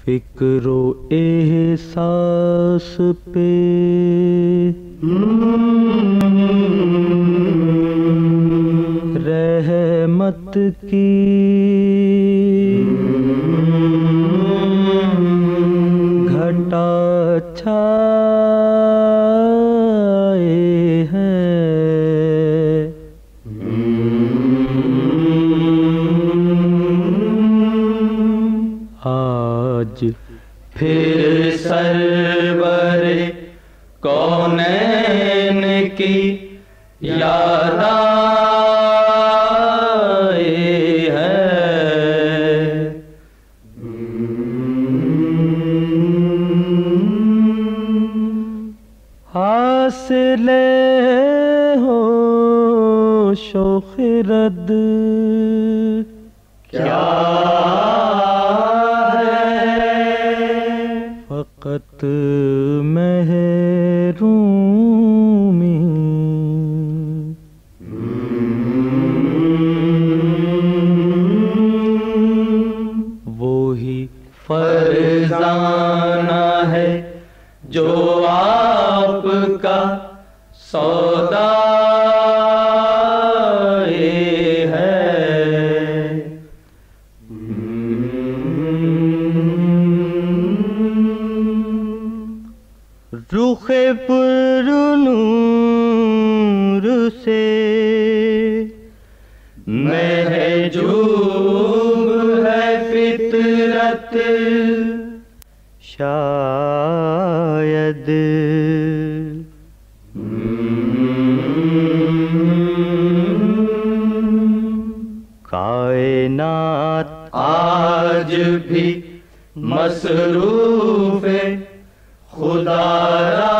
फिक्रो एहसास पे रहमत की घटा छाए हैं। आज फिर सरवरे कौनैन की याद आए है। हासिले हो शोखिरद क्या फ़क़त महरूमी वो ही फरज़ाना है जो आपका सौदा रुखे पुरनूर से महजूब है फितरत शायद कायनात आज भी मसरूफ है खुदा है।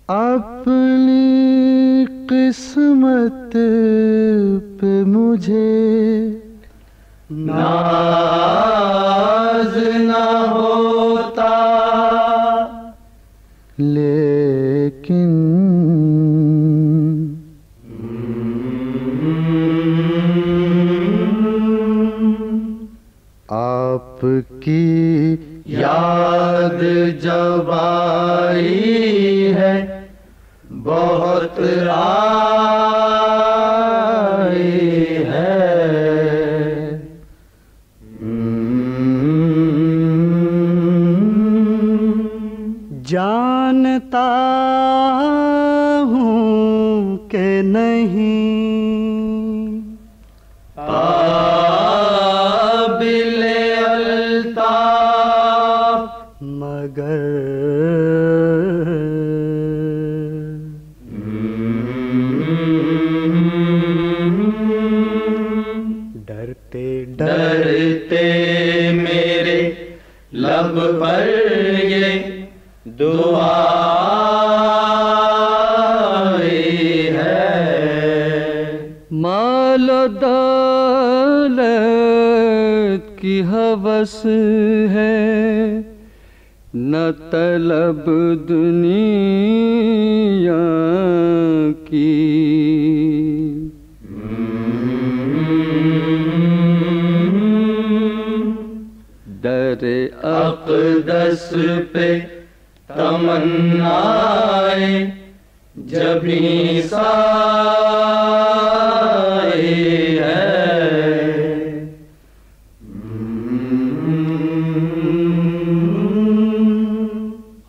अपनी किस्मत पे मुझे नाज ना होता, लेकिन आपकी याद जब आई है बहुत आई है। जानता हूँ कि नहीं मगर डरते डरते मेरे लब पर ये दुआ है। माल दौलत की हवस है न तलब दुनिया की। दरे अक़दस पे तमन्नाए जभी साए है।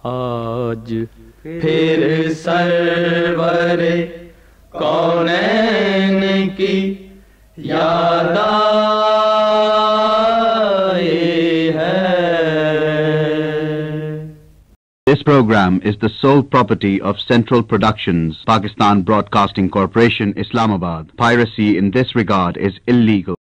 आज फिर सरवरे कौनैन की याद आई है। This program is the sole property of Central Productions, Pakistan Broadcasting Corporation, Islamabad. Piracy in this regard is illegal.